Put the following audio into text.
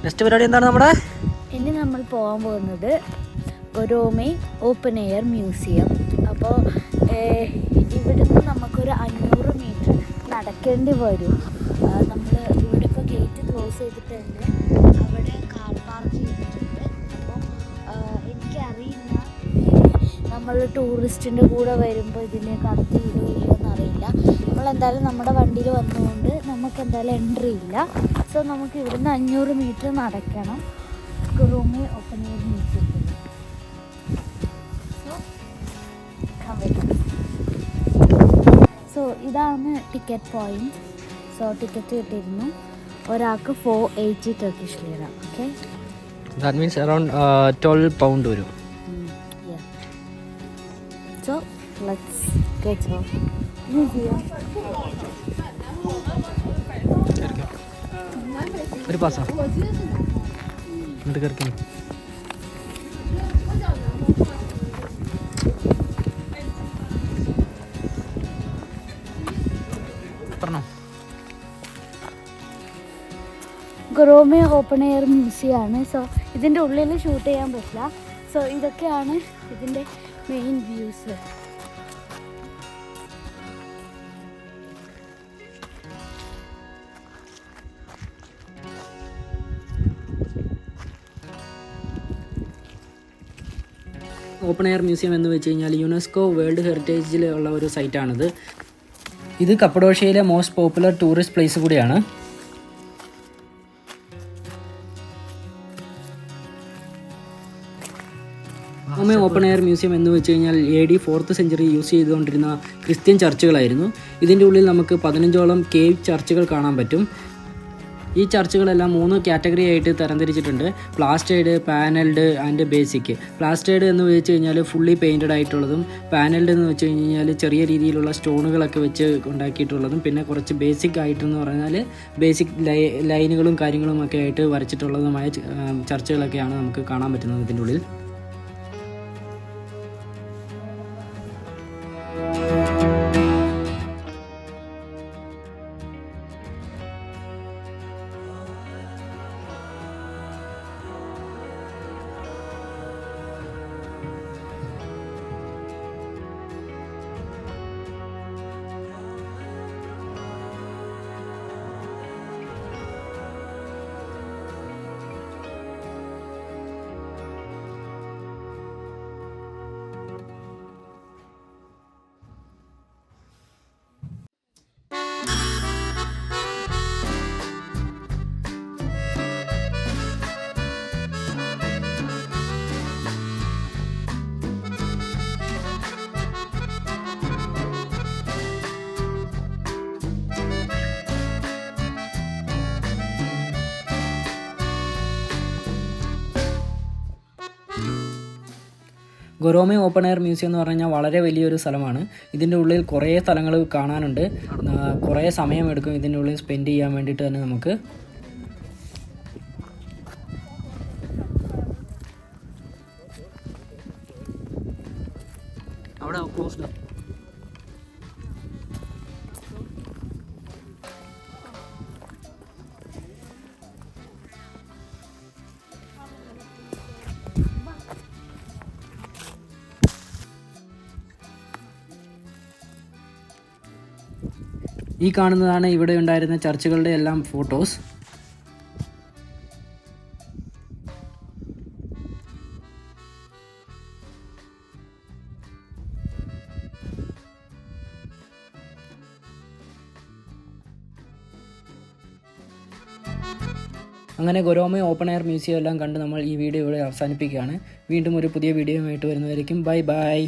Next പരിപാടി എന്താണ് നമ്മുടെ? ഇനി നമ്മൾ പോകാൻ പോകുന്നത് ഗൊരോമെ ഓപ്പൺ എയർ മ്യൂസിയം. അപ്പോൾ ഇവിടുന്ന് നമുക്കൊരു 500 മീറ്റർ നടക്കേണ്ടി വരും. നമ്മൾ ഇവിടെ ഇപ്പോൾ ഗേറ്റ് ക്ലോസ് ചെയ്തിട്ടുണ്ട്. അവിടെ കാർ പാർക്ക് ചെയ്തിട്ടുണ്ട്. അപ്പോൾ എനിക്കറിയില്ല, നമ്മൾ ടൂറിസ്റ്റിൻ്റെ കൂടെ വരുമ്പോൾ ഇതിനെ കടത്തി വിടുകയില്ലോ എന്നറിയില്ല. നമ്മളെന്തായാലും നമ്മുടെ വണ്ടിയിൽ വന്നതുകൊണ്ട് നമുക്ക് എന്തായാലും എൻട്രി ഇല്ല. സോ നമുക്ക് ഇവിടുന്ന് 500 മീറ്റർ നടക്കണം ഗൊരോമെ ഓപ്പൺ എയർ മ്യൂസിയത്തിൽ. സോ ഇതാണ് ടിക്കറ്റ് പോയിന്റ്. സോ ടിക്കറ്റ് കിട്ടിയിരുന്നു ഒരാൾക്ക് 480 Turkish lira. Okay, that means around 12 pound വരും. So let's get to museum. ഒരു പാസാ എന്നിട്ട് കയറി. പറഞ്ഞോ. ഗൊരോമെ ഓപ്പൺ എയർ മ്യൂസിയം ആണ്. സോ ഇതിൻ്റെ ഉള്ളിൽ ഷൂട്ട് ചെയ്യാൻ പറ്റില്ല. സോ ഇതൊക്കെയാണ് ഇതിൻ്റെ main views. Open air museum എന്ന് വെച്ച് കഴിഞ്ഞാൽ യുനെസ്കോ വേൾഡ് ഹെറിറ്റേജിൽ ഉള്ള ഒരു സൈറ്റാണിത്. ഇത് കപ്പഡോഷ്യയിലെ മോസ്റ്റ് പോപ്പുലർ ടൂറിസ്റ്റ് പ്ലേസ് കൂടിയാണ്. ഗൊരോമെ ഓപ്പൺ എയർ മ്യൂസിയം എന്ന് വെച്ച് കഴിഞ്ഞാൽ AD 4th സെഞ്ചുറി യൂസ് ചെയ്തുകൊണ്ടിരുന്ന ക്രിസ്ത്യൻ ചർച്ചുകളായിരുന്നു. ഇതിൻ്റെ ഉള്ളിൽ നമുക്ക് 15ഓളം കേവ് ചർച്ചുകൾ കാണാൻ പറ്റും. ഈ ചർച്ചുകളെല്ലാം 3 കാറ്റഗറി ആയിട്ട് തരംതിരിച്ചിട്ടുണ്ട്: plastered, paneled and basic. Plastered എന്ന് വെച്ച് കഴിഞ്ഞാൽ ഫുള്ളി പെയിൻറ്റഡ് ആയിട്ടുള്ളതും, പാനൽഡ് എന്ന് വെച്ച് കഴിഞ്ഞാൽ ചെറിയ രീതിയിലുള്ള സ്റ്റോണുകളൊക്കെ വെച്ച് ഉണ്ടാക്കിയിട്ടുള്ളതും, പിന്നെ കുറച്ച് ബേസിക് ആയിട്ടെന്ന് പറഞ്ഞാൽ ബേസിക് ലൈനുകളും കാര്യങ്ങളും ഒക്കെ ആയിട്ട് വരച്ചിട്ടുള്ളതുമായ ചർച്ചുകളൊക്കെയാണ് നമുക്ക് കാണാൻ പറ്റുന്നത് ഇതിൻ്റെ ഉള്ളിൽ. ഗൊരോമെ ഓപ്പൺ എയർ മ്യൂസിയം എന്ന് പറഞ്ഞാൽ വളരെ വലിയൊരു സ്ഥലമാണ്. ഇതിൻ്റെ ഉള്ളിൽ കുറേ സ്ഥലങ്ങൾ കാണാനുണ്ട്. കുറേ സമയമെടുക്കും ഇതിൻ്റെ ഉള്ളിൽ സ്പെൻഡ് ചെയ്യാൻ വേണ്ടിയിട്ട് തന്നെ നമുക്ക്. അവിടെ ക്ലോസ്ഡ്. ഈ കാണുന്നതാണ് ഇവിടെ ഉണ്ടായിരുന്ന ചർച്ചുകളുടെ എല്ലാം ഫോട്ടോസ്. അങ്ങനെ ഗൊരോമെ ഓപ്പൺ എയർ മ്യൂസിയം എല്ലാം കണ്ട് നമ്മൾ ഈ വീഡിയോ ഇവിടെ അവസാനിപ്പിക്കുകയാണ്. വീണ്ടും ഒരു പുതിയ വീഡിയോയുമായിട്ട് വരുന്നതായിരിക്കും. Bye bye.